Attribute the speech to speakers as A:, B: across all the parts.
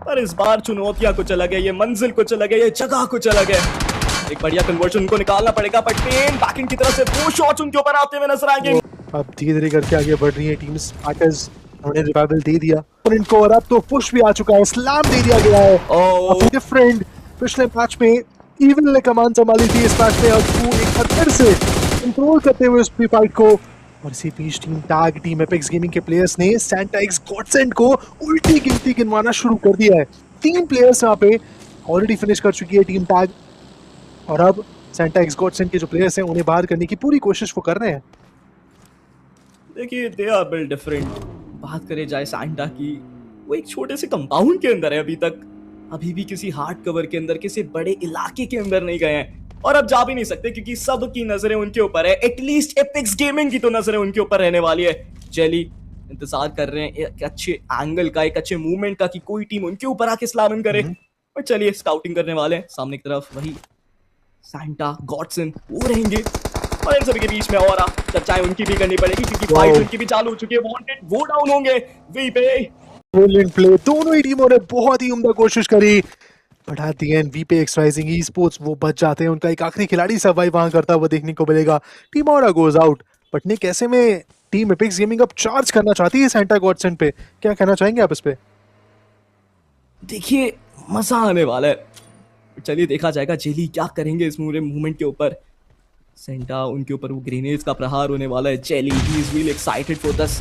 A: पर इस बार चुनौतियां कुछ अलग है, ये मंजिल कुछ अलग है, ये जगह कुछ अलग है। एक बढ़िया कन्वर्जन उनको निकालना पड़ेगा, बट पेन बैकिंग की तरफ से 2 शॉट्स उनके ऊपर आते हुए नजर आएंगे।
B: अब धीरे-धीरे करके आगे बढ़ रही है टीम स्पार्टर्स। उन्होंने रिवाइवल दे दिया और इनको, और अब तो पुश भी आ चुका है, स्लैम दे दिया गया है।
A: ओह
B: डिफरेंट पिछले मैच में इवन ने कमान संभाली थी, इस मैच में अब वो एक बार फिर से कंट्रोल करते हुए उस फाइट को। और इसी बीच team tag team Apex gaming के प्लेयर्स ने सैंटा एक्स गॉडसेंड को उल्टी गिनती गिनवाना शुरू कर दिया है। 3 प्लेयर्स यहाँ पे ऑलरेडी फिनिश कर चुकी है टीम टैग, और अब सैंटा एक्स गॉडसेंड के जो प्लेयर्स हैं उन्हें बाहर करने की पूरी कोशिश वो कर रहे हैं।
A: देखिए दे आर बिल्ड डिफरेंट। बात करें जाए सैंटा की, वो एक छोटे से कंपाउंड के अंदर है अभी तक, अभी भी किसी हार्ड कवर के अंदर, किसी बड़े इलाके के अंदर नहीं गए हैं, और अब जा भी नहीं सकते क्योंकि सबकी नजरें उनके ऊपर है। एटलीस्ट एपेक्स गेमिंग की तो नजरें उनके ऊपर रहने वाली है। जेली इंतजार कर रहे हैं एक अच्छे एंगल का, एक अच्छे मूवमेंट का कि कोई टीम उनके ऊपर आके स्लैम करे। पर चलिए स्काउटिंग करने वाले हैं सामने की तरफ, वही सैंटा गॉडसन वो रहेंगे, और इन सभी के बीच में और चर्चाएं उनकी भी करनी पड़ेगी क्योंकि फाइट उनकी भी चालू हो चुकी है। वांटेड वो डाउन होंगे वी पे।
B: ब्रिलियंट प्ले, दोनों ही टीमों ने बहुत ही उम्दा कोशिश करी, बट एट द एंड वीपे एक्स राइजिंग ई स्पोर्ट्स वो बच जाते हैं। उनका एक आखिरी खिलाड़ी सर्वाइव वहां करता हुआ देखने को मिलेगा। टीम और गोज आउट, बट निक ऐसे में टीम एपेक्स गेमिंग अब चार्ज करना चाहती है सैंटा गॉडसेंड पे। क्या कहना चाहेंगे आप इस पे?
A: देखिए मजा आने वाला है, चलिए देखा जाएगा जेली क्या करेंगे इस मूवमेंट के ऊपर। सेंटा उनके ऊपर वो ग्रेनेड्स का प्रहार होने वाला है। Jelly he is really excited for this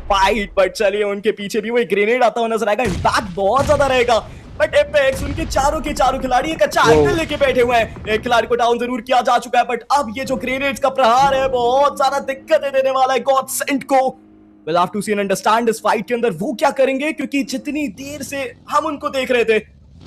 A: fight, but चलिए उनके पीछे भी वो एक ग्रेनेड आता हुआ नजर आएगा, इंपैक्ट बहुत ज्यादा रहेगा। बट एपेक्स उनके चारों के चारों खिलाड़ी एक अच्छा एंगल लेके बैठे हुए हैं। एक खिलाड़ी को डाउन जरूर किया जा चुका है, बट अब ये जो ग्रेनेड्स का प्रहार है बहुत ज्यादा दिक्कतें देने वाला है गॉडसेंड को। We'll have to see and understand इस फाइट के अंदर वो क्या करेंगे, क्योंकि जितनी देर से हम उनको देख रहे थे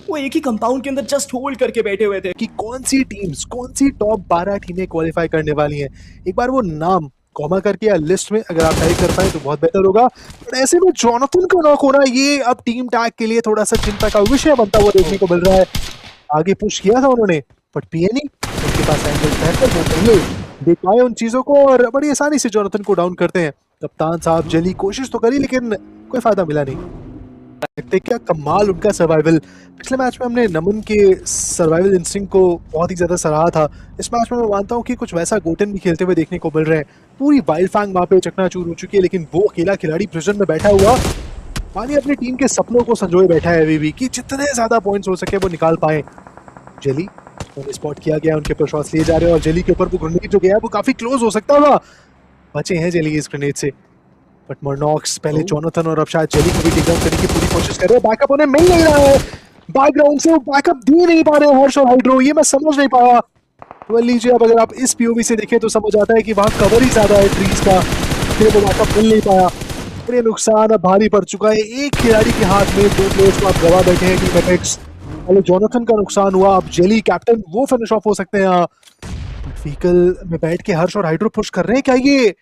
A: वो एक ही कंपाउंड के अंदर जस्ट होल्ड करके बैठे हुए थे
B: कि कौन सी टीम्स, कौन सी टॉप 12 टीमें क्वालिफाई करने वाली हैं। एक बार वो नाम कॉमा करके या लिस्ट में अगर आप टाइप कर पाए तो बहुत बेहतर होगा। बट ऐसे में जोनाथन का नॉक होना ये अब टीम टैग के लिए थोड़ा सा चिंता का विषय बनता हुआ देखने को मिल रहा है। आगे पुश किया था उन्होंने, बट पीएनई उनके पास एंगल बेहतर होते हुए देख पाए उन चीजों को, और बड़ी आसानी से जोनाथन को डाउन करते हैं। कप्तान साहब जेली कोशिश तो करी लेकिन कोई फायदा मिला नहीं। देखते क्या कमाल उनका सर्वाइवल। पिछले मैच में हमने नमन के सर्वाइवल इंस्टिंक्ट को बहुत ही ज्यादा सराहा था। इस मैच में मैं मानता हूँ कि कुछ वैसा गोटेन भी खेलते हुए देखने को मिल रहे हैं। पूरी वाइल्ड फैंग वहां पे चकनाचूर हो चुकी है, लेकिन वो अकेला खिलाड़ी प्रिजन में बैठा हुआ मानी अपनी टीम के सपनों को संजोए बैठा है अभी भी, कि जितने ज्यादा पॉइंट्स हो सके वो निकाल पाए। जेली उन्हें स्पॉट किया गया, उनके ऊपर शॉट्स लिए जा रहे हैं, और जेली के ऊपर वो ग्रेनेड जो गया वो काफी क्लोज हो सकता था। बचे हैं जेली इस ग्रेनेड से, बट मर्नॉक्स पहले जोनाथन और अब शायद जेली को भी टेक डाउन करने की पूरी कोशिश कर रहे हैं। बैकअप उन्हें मिल नहीं रहा है, बैकग्राउंड से वो बैकअप दे नहीं पा रहे हैं हर्ष और हाइड्रो, ये मैं समझ नहीं पाया। तो लीजिए अब अगर आप इस पीओवी से देखें तो समझ आता है कि वहां कवर ही ज्यादा है ट्रीज का, फिर वो बैकअप मिल नहीं पाया। ये नुकसान अब भारी पड़ चुका है। एक खिलाड़ी के हाथ में 2 प्लेयर्स को आप गवा बैठे हैं टीम एपेक्स। पहले जोनाथन का नुकसान हुआ, अब जेली कैप्टन वो फिनिश ऑफ हो सकते हैं। व्हीकल में बैठ के हर्ष और हाइड्रो पुश कर रहे हैं। क्या ये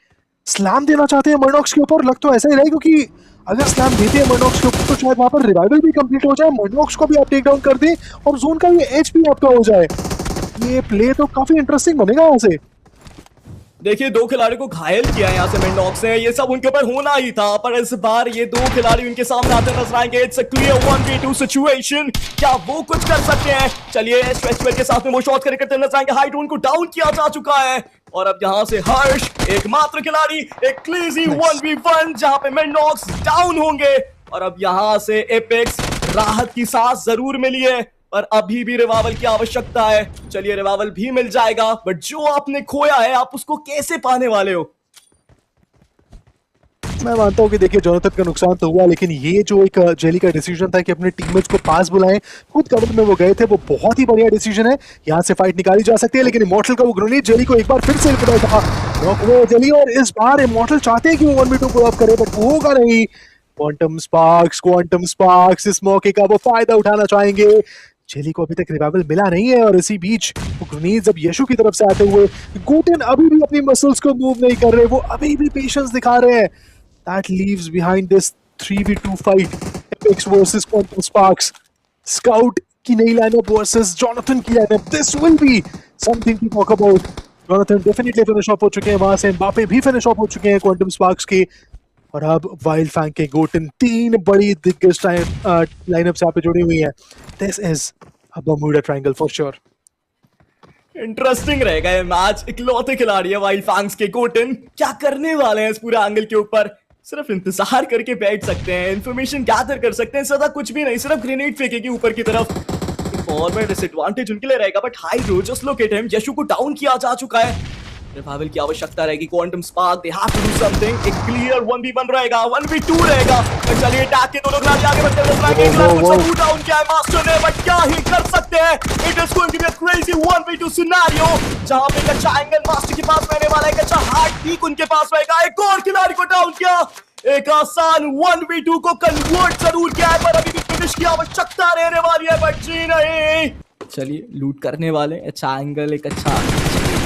B: स्लैम देना चाहते हैं मर्नॉक्स के ऊपर? लग तो ऐसा ही रहा है, क्योंकि अगर स्लैम देते हैं मर्नॉक्स के ऊपर तो शायद वहां पर रिवाइवल भी कंप्लीट हो जाए, मर्नॉक्स को भी आप टेक डाउन कर दें और जोन का ये एच भी आपका हो जाए। ये प्ले तो काफी इंटरेस्टिंग बनेगा यहाँ से।
A: देखिए 2 खिलाड़ी को घायल किया यहाँ से मेंडॉक्स ने, ये सब उनके ऊपर होना ही था, पर इस बार ये 2 खिलाड़ी उनके सामने आते नजर आएंगे। It's a clear 1v2 situation, क्या वो कुछ कर सकते हैं? चलिए स्ट्रेचवेल के साथ में वो शॉट करते नजर आएंगे। हाइड्रो उनको डाउन किया जा चुका है, और अब यहाँ से हर्ष एकमात्र खिलाड़ी, एक क्लीजी 1v1 जहां पे मेंडॉक्स डाउन होंगे, और अब यहाँ से एपेक्स राहत की सांस जरूर मिली है, पर अभी भी रिवाइवल की आवश्यकता है। चलिए रिवाइवल भी मिल जाएगा, बट जो आपने खोया है आप उसको कैसे पाने वाले हो?
B: मैं मानता हूँ कि देखिए जोनाथन का नुकसान तो हुआ, लेकिन ये जो एक जेली का डिसीजन था कि अपने टीममेट्स को पास बुलाएं, खुद कवर में वो गए थे, वो बहुत ही बढ़िया डिसीजन है। यहाँ से फाइट निकाली जा सकती है, लेकिन इमॉर्टल का वो ग्रेनेड जेली को एक बार फिर से था नॉक हुआ जेली, और इस बार इमॉर्टल चाहते हैं कि वो 1v2 को अप करे, बट होगा नहीं। क्वांटम स्पार्क्स इस मौके का वो फायदा उठाना चाहेंगे। जेली को अभी तक रिवाइवल मिला नहीं है, और इसी बीच वो ग्रेनेड्स अब यशु की तरफ से आते हुए, गोटेन अभी भी अपनी मसल्स को मूव नहीं कर रहे, वो अभी भी पेशेंस दिखा रहे हैं। That leaves behind this 3v2 fight, Apex versus Quantum Sparks. Scout की नई लाइनअप versus Jonathan की lineup. This will be something to talk about. Jonathan definitely finish off हो चुके हैं वहां से, एम्बापे भी finish off हो चुके हैं Quantum Sparks के, और अब वाइल्ड फैंग के गोटन 3 बड़ी दिग्गज लाइनअप यहाँ पे जुड़ी हुई है। This is a Bermuda triangle for sure.
A: Interesting रहेगा ये मैच। इकलौते खिलाड़ी है वाइल्ड फैंग्स के गोटन, क्या करने वाले हैं इस पूरे एंगल के ऊपर? सिर्फ इंतजार करके बैठ सकते हैं, इंफॉर्मेशन गैदर कर सकते हैं, ज्यादा कुछ भी नहीं। सिर्फ ग्रेनेड फेंकेगी ऊपर की तरफ। और में डिसएडवांटेज उनके लिए रहेगा, but hydro just locate him. यशु को डाउन किया जा चुका है। रिवाइवल की आवश्यकता रहेगी। Quantum spark, they have to do something. एक क्लियर 1v1 रहेगा, 1v2 रहेगा। और चलिए टैग के दोनों खिलाड़ी आगे बढ़ते हुए नजर आएंगे। डाउन किया है मास्टर ने, बट क्या ही कर सकते हैं। It is going to be a crazy 1v2 scenario, जहां पे एक अच्छा एंगल मास्टर के पास रहने वाला है, एक अच्छा हार्ट पीक उनके पास रहेगा। एक और खिलाड़ी को डाउन किया। एक आसान 1v2 को कन्वर्ट जरूर किया है, पर अभी भी फिनिश की आवश्यकता रहने वाली है, बट जी नहीं। चलिए लूट करने वाले, अच्छा एंगल, एक अच्छा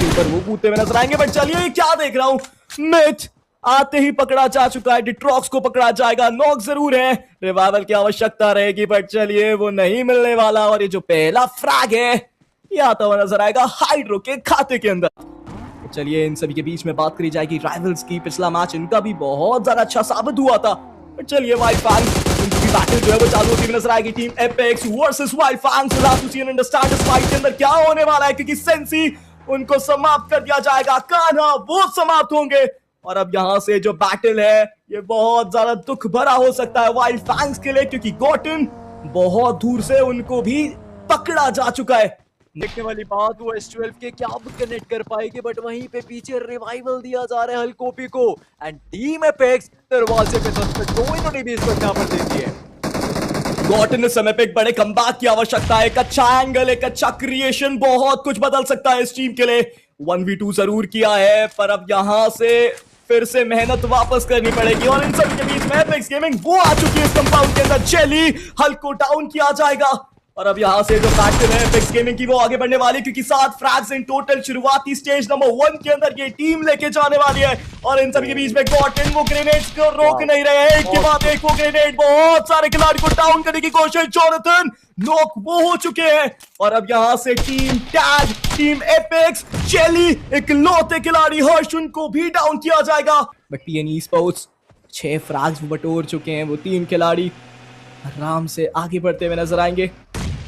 A: ऊपर वो कूदते हुए नजर आएंगे। बट चलिए क्या देख रहा हूं, मिथ आते ही पकड़ा जा चुका है। डिट्रॉक्स को पकड़ा जाएगा, नॉक जरूर है। रिवाइवल की आवश्यकता रहेगी, बट चलिए वो नहीं मिलने वाला। और ये जो पहला फ्रैग है ये आता हुआ नजर आएगा हाइड्रो के खाते के अंदर। चलिए इन सभी के बीच में बात करी जाएगी राइवल्स की। पिछला मैच इनका भी बहुत ज्यादा अच्छा साबित हुआ था। चलिए वाइल्ड फैंग्स, उनकी भी बैटल जो है वो चालू होती हुई नजर आएगी। Team apex versus wild fangs. Will have to see and understand इस फाइट के अंदर क्या होने वाला है, क्योंकि सेंसी उनको समाप्त कर दिया जाएगा, कान्हा वो समाप्त होंगे। और अब यहां से जो बैटल है ये बहुत ज्यादा दुख भरा हो सकता है वाइल्ड फैंग्स के लिए, क्योंकि गॉटन बहुत दूर से उनको भी पकड़ा जा चुका है।
C: देखने वाली बात वो S12 के क्या कनेक्ट कर पाएगी, बट वहीं पे पीछे रिवाइवल दिया जा रहा है हल्कोपी को। एंड टीम एपेक्स दरवाजे पे दो इन्होंने भी इसको यहाँ पर दे दी है।
A: गॉटन इस समय पे एक बड़े कमबैक की आवश्यकता है। एक अच्छा एंगल, एक अच्छा क्रिएशन बहुत कुछ बदल सकता है इस टीम के लिए। 1v2 जरूर किया है, पर अब यहां से फिर से मेहनत वापस करनी पड़ेगी। और इन सभी के बीच में एपेक्स गेमिंग वो आ चुकी है इस कंपाउंड के अंदर। जेली हल्क को डाउन किया जाएगा। और अब यहां से जो बैटल है एपेक्स गेमिंग की वो आगे बढ़ने वाली, क्योंकि 7 फ्रैग्स इन टोटल शुरुआती स्टेज नंबर 1 के अंदर ये टीम लेके जाने वाली है। और इन सभी के बीच में गॉटन वो ग्रेनेड्स को रोक नहीं रहे हैं, एक के बाद एक वो ग्रेनेड बहुत सारे खिलाड़ी को डाउन करने की कोशिश। जोनाथन नॉक वो हो चुके हैं। और अब यहां से team tag, team apex, jelly इकलौते खिलाड़ी हर्ष उनको भी डाउन किया जाएगा। बट पीएनई स्पोर्ट्स 6 फ्रैग्स बटोर चुके हैं। वो 3 खिलाड़ी आराम से आगे बढ़ते हुए नजर आएंगे।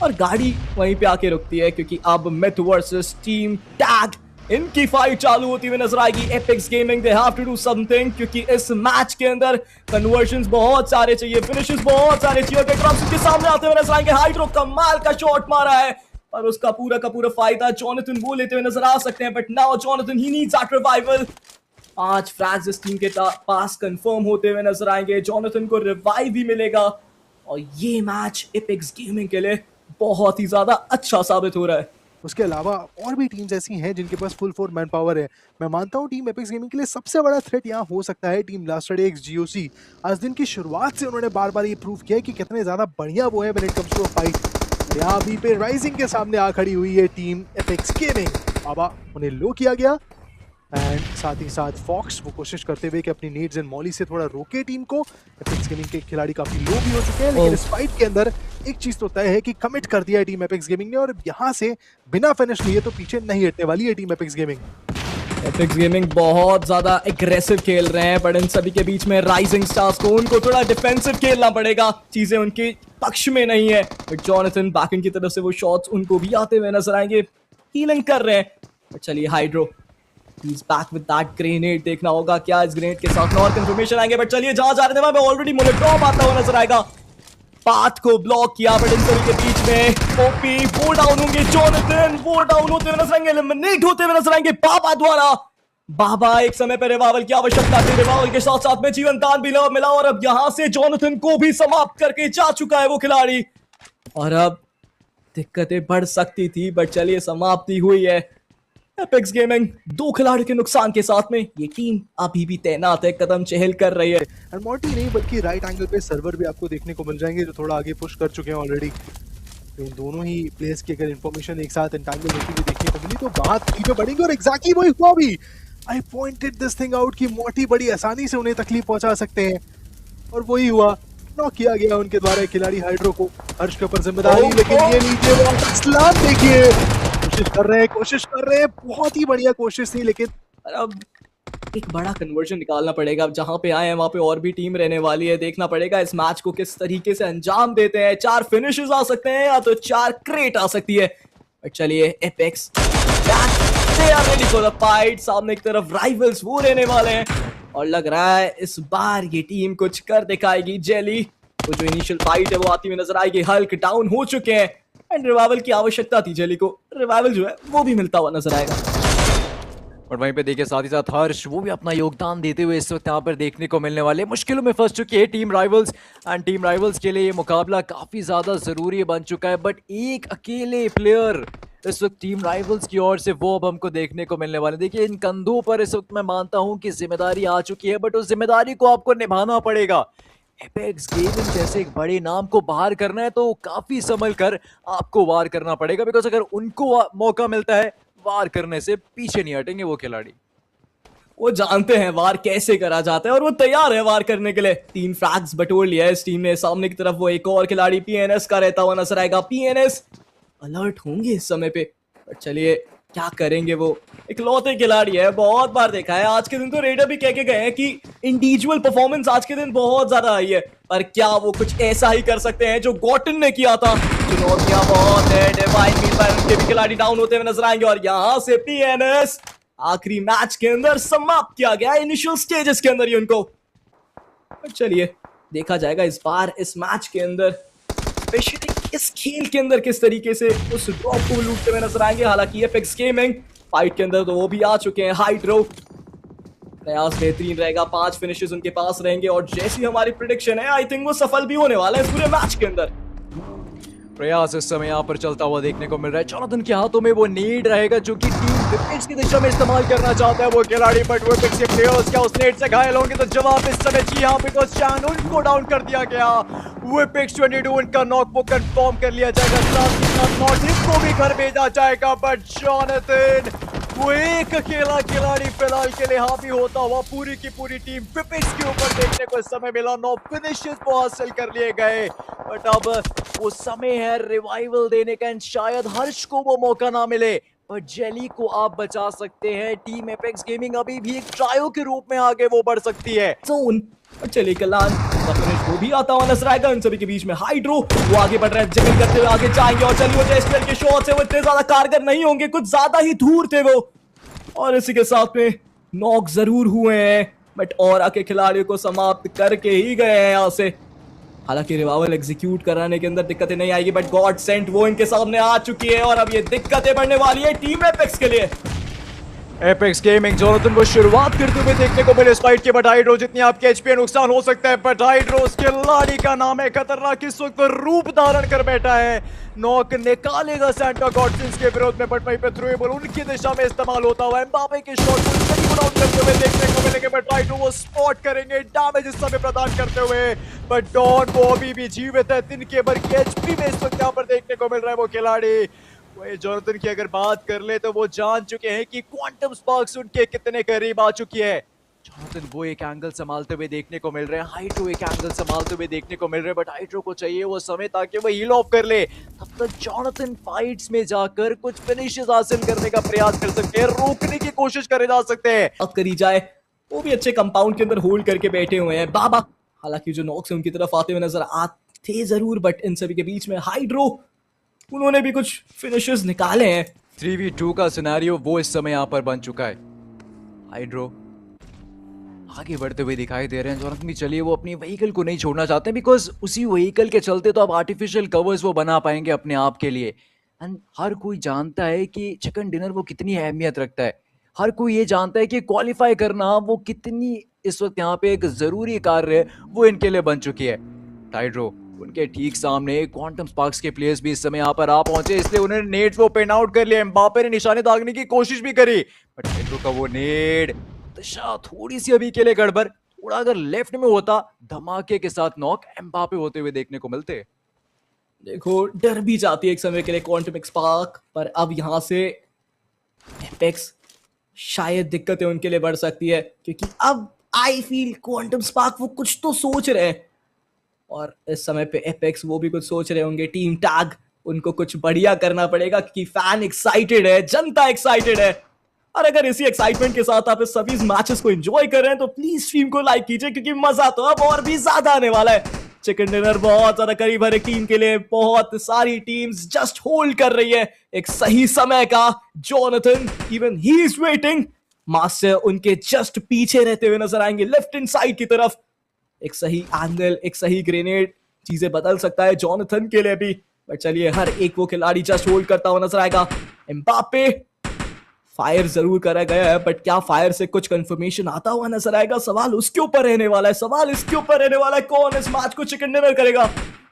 A: और गाड़ी वहीं पे आके रुकती है, क्योंकि अब मिथ वर्सेस टीम टैग इनकी फाइट चालू होती हुई नजर आएगी। Apex gaming they have to do something, क्योंकि इस मैच के अंदर कन्वर्जन्स बहुत सारे चाहिए, फिनिशेस बहुत सारे चाहिए। ड्रम्स के सामने आते हुए नजर आएंगे। हाइड्रो कमाल का शॉट मारा है, और उसका पूरा का पूरा फायदा जोनाथन वो लेते हुए नजर आ सकते हैं। But now Jonathan he needs that revival. 5 फ्रैग्स इस टीम के पास कंफर्म होते हुए नजर आएंगे। जोनाथन को रिवाइव भी मिलेगा, और ये मैच एपेक्स गेमिंग के लिए बहुत ही ज्यादा अच्छा साबित हो रहा है।
B: उसके अलावा और भी टीम्स ऐसी हैं जिनके पास फुल 4 मैन पावर है। मैं मानता हूं टीम एपेक्स गेमिंग के लिए सबसे बड़ा थ्रेट यहां हो सकता है टीम ब्लास्टर्ड एक्स जीओसी। आज दिन की शुरुआत से उन्होंने बार बार ये प्रूव किया है कि कितने ज्यादा बढ़िया वो है when it comes to a fight. यहाँ अभी पे राइजिंग के सामने आ खड़ी हुई है टीम एपेक्स गेमिंग। बाबा उन्हें लो किया गया, एंड साथ ही साथ फॉक्स वो कोशिश करते हुए कि अपनी नीड्स एंड मॉली से थोड़ा रोके टीम को। एपेक्स गेमिंग के खिलाड़ी काफी लो भी हो चुके हैं, लेकिन इस फाइट के अंदर एक चीज तो तय है कि कमिट कर दिया है टीम एपेक्स गेमिंग ने, और यहाँ से बिना फिनिश लिए तो पीछे नहीं हटने वाली है team Apex gaming.
A: Apex gaming बहुत ज्यादा एग्रेसिव खेल रहे हैं, बट इन सभी के बीच में राइजिंग स्टार्स को उनको थोड़ा डिफेंसिव खेलना पड़ेगा। चीजें उनके पक्ष में नहीं है। बट जोनाथन बैकिंग की तरफ से वो शॉट्स उनको भी आते हुए नजर आएंगे, हीलिंग कर रहे हैं। बट चलिए hydro He's back with that grenade। देखना होगा क्या इस ग्रेनेड के साथ और कंफर्मेशन आएंगे। बट चलिए जहां जा रहे थे वहां पे ऑलरेडी मोलेट्रॉम आता हुआ नजर आएगा। पाथ को ब्लॉक किया, बट इन सभी के बीच में ओपी वो डाउन होंगे। जोनाथन वो डाउन होते हुए नजर आएंगे, एलिमिनेट होते हुए नजर आएंगे बाबा द्वारा। बाबा एक समय पर रिवाइवल की आवश्यकता थी, रिवाइवल के साथ साथ में जीवन दान भी मिला, और अब यहां से जोनाथन को भी समाप्त करके जा चुका है वो खिलाड़ी। और अब दिक्कतें बढ़ सकती थी, बट चलिए समाप्ति हुई है। एपेक्स गेमिंग 2 खिलाड़ियों के नुकसान के साथ में ये टीम अभी भी तैनात है, कदम चहल कर रही है।
B: एंड मॉर्टी नहीं बल्कि राइट एंगल पे सर्वर भी आपको देखने को मिल जाएंगे, जो थोड़ा आगे पुश कर चुके हैं ऑलरेडी। तो इन दोनों ही प्लेयर्स की अगर इन्फॉर्मेशन एक साथ एंटांगल होती हुई देखने को मिली तो बात टीमें बढ़ेंगी, और एग्जैक्टली वही हुआ भी। आई पॉइंटेड दिस थिंग आउट कि मॉर्टी बड़ी आसानी से उन्हें तकलीफ पहुंचा सकते हैं, और वही हुआ। नॉक किया गया उनके द्वारा खिलाड़ी हाइड्रो को। हर्ष के ऊपर जिम्मेदारी, लेकिन ये नीचे इस्लाम देखिए कोशिश कर रहे हैं, बहुत ही बढ़िया कोशिश थी, लेकिन
A: अब एक बड़ा कन्वर्जन निकालना पड़ेगा। अब जहां पे आए हैं वहां पे और भी टीम रहने वाली है। देखना पड़ेगा इस मैच को किस तरीके से अंजाम देते हैं। 4 फिनिशेस आ सकते हैं या तो 4 क्रेट आ सकती है। बट चलिए, apex they are ready for the fight. सामने की तरफ राइवल्स वो रहने वाले हैं और लग रहा है इस बार ये टीम कुछ कर दिखाएगी। जेली वो जो इनिशियल फाइट है वो आती हुई नजर आएगी। हल्क डाउन हो चुके हैं एंड रिवाइवल की आवश्यकता थी जेली को। रिवाइवल जो है वो भी मिलता हुआ नजर आएगा।
C: और वहीं पे देखिए साथ ही साथ हर्ष वो भी अपना योगदान देते हुए इस वक्त यहाँ पर देखने को मिलने वाले। मुश्किलों में फंस चुकी है team rivals and team rivals के लिए ये मुकाबला काफी ज्यादा जरूरी बन चुका है। बट एक अकेले प्लेयर इस वक्त टीम राइवल्स की ओर से वो अब हमको देखने को मिलने वाले। देखिए इन कंधों पर इस वक्त मैं मानता हूं कि जिम्मेदारी आ चुकी है, बट उस जिम्मेदारी को आपको निभाना पड़ेगा। एपेक्स गेमिंग जैसे एक बड़े नाम को बाहर करना है तो काफी संभल कर आपको वार करना पड़ेगा, बिकॉज अगर उनको मौका मिलता है वार करने से पीछे नहीं हटेंगे वो खिलाड़ी।
A: वो जानते हैं वार कैसे करा जाता है और वो तैयार है वार करने के लिए। 3 फ्रैग्स बटोर लिया है इस टीम ने। सामने की तरफ वो एक और खिलाड़ी पीएनएस का रहता हुआ नजर आएगा। पीएनएस अलर्ट होंगे इस समय पे, पर चलिए क्या करेंगे वो। इकलौते खिलाड़ी है, बहुत बार देखा है। आज के दिन तो रेडर भी कह के गए हैं कि इंडिविजुअल परफॉर्मेंस आज के दिन बहुत ज्यादा आई है, पर क्या वो कुछ ऐसा ही कर सकते हैं जो गॉटन ने किया था। चुनौतियां बहुत है। डिवाइन मील पर उनके भी खिलाड़ी डाउन होते हुए नजर आएंगे और यहां से पीएनएस आखिरी मैच के अंदर समाप्त किया गया इनिशियल स्टेजेस के अंदर ही उनको। चलिए देखा जाएगा इस बार इस मैच के अंदर, स्पेशली इस खेल के अंदर किस तरीके से उस ड्रॉप को लूटते हुए नजर आएंगे। हालांकि एपेक्स गेमिंग फाइट के अंदर तो वो भी आ चुके हैं। हाइड्रो प्रयास बेहतरीन रहेगा, 5 फिनिशेस उनके पास रहेंगे और जैसी हमारी प्रिडिक्शन है आई थिंक वो सफल भी होने वाला है इस पूरे मैच के अंदर।
C: प्रयास इस समय यहाँ पर चलता हुआ देखने को मिल रहा है। जोनाथन के हाथों में वो नीड रहेगा जो कि टीम विकेट्स की दिशा में इस्तेमाल करना चाहता है वो खिलाड़ी, बट वो विकेट्स के प्लेयर्स क्या उस नेट से घायल होंगे? तो जवाब इस समय जी हाँ, बिकॉज चैन उनको डाउन कर दिया गया। विपिक्स 22 इनका नॉक को कंफर्म कर लिया जाएगा। साथ ही साथ नॉटिस को भी घर भेजा जाएगा, बट जोनाथन वो एक अकेला खिलाड़ी फिलहाल के लिए हावी होता हुआ पूरी की पूरी टीम विपिक्स के ऊपर देखने को इस समय मिला। 9 फिनिशेस वो हासिल कर लिए गए, बट अब वो समय है रिवाइवल देने का एंड शायद हर्ष को वो मौका ना मिले, पर जेली को आप बचा सकते हैं। टीम एपेक्स गेमिंग अभी भी एक ट्रायो के रूप में आगे वो बढ़ सकती है।
A: जोन और चलिए कलान वो भी आता हुआ नजर आएगा। इन सभी के बीच में हाइड्रो वो आगे बढ़ रहे हैं, जंगल करते हुए आगे जाएंगे और चलिए वो जेस्टर के शॉट्स है वो इतने ज्यादा कारगर नहीं होंगे, कुछ ज्यादा ही दूर थे वो। और इसी के साथ में नॉक जरूर हुए हैं, बट और आके खिलाड़ियों को समाप्त करके ही गए हैं यहाँ से। हालांकि रिवाइवल एग्जीक्यूट कराने के अंदर दिक्कतें नहीं आएगी, बट गॉड सेंट वो इनके सामने आ चुकी है और अब ये दिक्कतें बढ़ने वाली है टीम एपेक्स के लिए।
C: एपेक्स गेमिंग जोनाथन को शुरुआत करते हुए देखने को मिले इस फाइट के, बट हाइड्रो जितनी आपके एचपी नुकसान हो सकता है, बट हाइड्रो उस खिलाड़ी का नाम है खतरनाक इस वक्त रूप धारण कर बैठा है। नॉक निकालेगा सैंटा गॉडसिंस के विरोध में, बट वहीं पे थ्रोएबल उनकी दिशा में इस्तेमाल होता हुआ एम्बापे के शॉट को डाउन करते हुए देखने को मिलेंगे, बट हाइड्रो वो स्पॉट करेंगे डैमेज इस समय प्रदान करते हुए। बट डॉन वो अभी भी जीवित है, तिनके भर की एचपी में इस वक्त यहाँ पर देखने को मिल रहा है वो खिलाड़ी। वही जोनाथन की अगर बात कर ले तो वो जान चुके हैं कि क्वांटम स्पार्क्स उनके कितने करीब आ चुकी है। जोनाथन वो एक एंगल संभालते हुए देखने को मिल रहे हैं, हाइड्रो एक एंगल संभालते हुए देखने को मिल रहे हैं, बट हाइड्रो को चाहिए वो समय ताकि वो हील ऑफ कर ले। तब तक जोनाथन फाइट्स में जाकर कुछ फिनिशेस हासिल करने का प्रयास कर सकते हैं, रोकने की कोशिश करे जा सकते हैं।
A: अब करी जाए वो भी अच्छे कंपाउंड के अंदर होल्ड करके बैठे हुए हैं बाबा। हालांकि जो नॉक्स उनकी तरफ आते हुए नजर आते जरूर, बट इन सभी के बीच में हाइड्रो उन्होंने भी कुछ फिनिशेस निकाले हैं।
C: 3v2 का सिनेरियो वो इस समय यहाँ पर बन चुका है। हाइड्रो आगे बढ़ते हुए दिखाई दे रहे हैं। जोनाथन भी चलिए वो अपनी व्हीकल को नहीं छोड़ना चाहते, बिकॉज उसी व्हीकल के चलते तो अब आर्टिफिशियल कवर्स वो बना पाएंगे अपने आप के लिए। एंड हर कोई जानता है कि चिकन डिनर वो कितनी अहमियत रखता है, हर कोई ये जानता है कि क्वालिफाई करना वो कितनी इस वक्त यहाँ पे एक जरूरी कार्य है, वो इनके लिए बन चुकी है। हाइड्रो उनके ठीक सामने क्वांटम स्पार्क्स के प्लेयर्स भी इस समय यहाँ पर आ पहुंचे, इसलिए उन्होंने नेट वो पिन आउट कर लिया। एम्बापे ने निशाने दागने की कोशिश भी करी, बट हाइड्रो का वो नेट दिशा थोड़ी सी अभी के लिए गड़बड़, थोड़ा अगर लेफ्ट में होता धमाके के साथ नॉक एम्बापे होते हुए देखने को मिलते।
A: देखो डर भी जाती है एक समय के लिए क्वांटम स्पार्क, पर अब यहां से एपेक्स शायद दिक्कतें उनके लिए बढ़ सकती है, क्योंकि अब आई फील क्वांटम स्पार्क वो कुछ तो सोच रहे हैं और इस समय पे एपेक्स वो भी कुछ सोच रहे होंगे। टीम टैग उनको कुछ बढ़िया करना पड़ेगा क्योंकि फैन एक्साइटेड है, जनता एक्साइटेड है और अगर इसी एक्साइटमेंट के साथ आप इस सभी मैचेस को एंजॉय कर रहे हैं तो प्लीज स्ट्रीम को लाइक कीजिए, क्योंकि मजा तो अब और भी ज्यादा आने वाला है। चिकन डिनर बहुत ज्यादा करीब हर एक टीम के लिए, बहुत सारी टीम्स जस्ट होल्ड कर रही है एक सही समय का। Jonathan even he is waiting, master उनके जस्ट पीछे रहते हुए नजर आएंगे लेफ्ट हैंड साइड की तरफ। एक सही एंगल, एक सही ग्रेनेड चीजें बदल सकता है जोनाथन के लिए भी। बट चलिए, हर एक वो खिलाड़ी जस्ट होल्ड करता हुआ नजर आएगा। एम्बापे फायर जरूर करा गया है, बट क्या फायर से कुछ कंफर्मेशन आता हुआ नजर आएगा? सवाल उसके ऊपर रहने वाला है, सवाल इसके ऊपर रहने वाला है, कौन इस मैच को चिकन डिनर करेगा?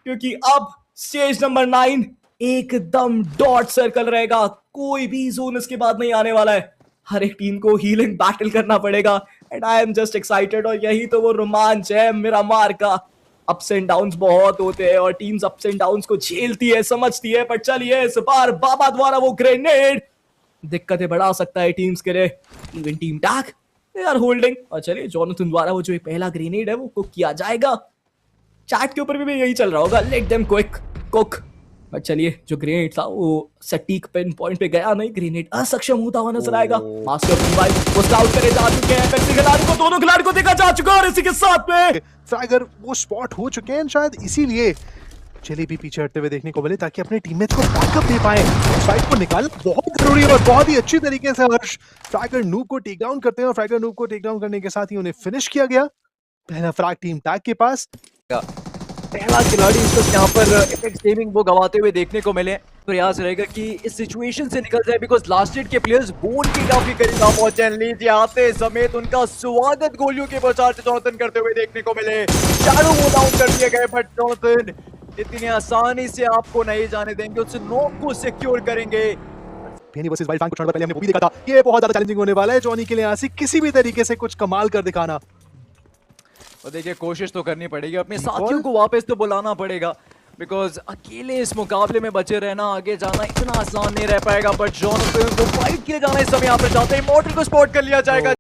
A: क्योंकि अब स्टेज नंबर 9 एकदम डॉट सर्कल रहेगा, कोई भी जोन इसके बाद नहीं आने वाला है। हर एक टीम को हीलिंग बैटल करना पड़ेगा and I am just excited. और यही तो वो रोमांच है मिरामार का। अप्स एंड डाउन्स बहुत होते हैं और टीम्स अप्स एंड डाउन्स को झेलती है, समझती है। पर चलिए, इस बार बाबा द्वारा वो ग्रेनेड दिक्कतें बढ़ा सकता है टीम्स के लिए। Even team tag they are holding. और चलिए, जोनाथन द्वारा वो जो पहला ग्रेनेड है वो कुक किया जाएगा। चैट के ऊपर भी यही चल रहा होगा, let them quick cook. But चलिए, जो ग्रेनेड था वो सटीक पिन पॉइंट पे गया नहीं, ग्रेनेड असक्षम होता हुआ नजर आएगा। मास्टर भाई वो स्काउट करे जा चुके हैं, पैक्सी खिलाड़ी को, दोनों खिलाड़ी को देखा जा चुका है। और इसी के साथ में
B: फ्रैगर वो स्पॉट हो चुके हैं, शायद इसीलिए चले भी पीछे हटते हुए देखने को मिले, ताकि अपने टीममेट्स को बैकअप दे पाए। फाइट को निकालना बहुत जरूरी है और बहुत ही अच्छी तरीके से हर्ष फ्रैगर नूब को टेक डाउन करते हैं। और फ्रैगर नूब को टेक डाउन करने के साथ ही उन्हें फिनिश किया गया। पहला फ्रैग टीम टैग के पास।
C: पहला खिलाड़ी इस वक्त यहाँ पर एपेक्स गेमिंग वो गवाते हुए देखने को मिले। प्रयास रहेगा कि इस सिचुएशन से निकल जाए, बिकॉज लास्ट हिट के प्लेयर्स बोन के काफी करीब पहुंचे। लीजिए, आते समेत उनका स्वागत गोलियों के बचाव से जोनाथन करते हुए देखने को मिले। शैडो वो डाउन कर दिए गए, बट जोनाथन इतनी आसानी से आपको नहीं जाने देंगे, उससे नॉक को सिक्योर करेंगे।
B: पेनी वर्सेस वाइल्ड फैन को पहले हमने वो भी देखा था, ये बहुत ज्यादा चैलेंजिंग होने वाला है जॉनी के लिए। आसिक किसी भी तरीके से कुछ कमाल कर दिखाना।
C: और देखिए, कोशिश तो करनी पड़ेगी, अपने साथियों को वापस तो बुलाना पड़ेगा, बिकॉज अकेले इस मुकाबले में बचे रहना, आगे जाना इतना आसान नहीं रह पाएगा। बट जोनाथन को फाइट किए जाना इस समय यहाँ पर चाहते हैं। इमॉर्टल को स्पॉट कर लिया जाएगा।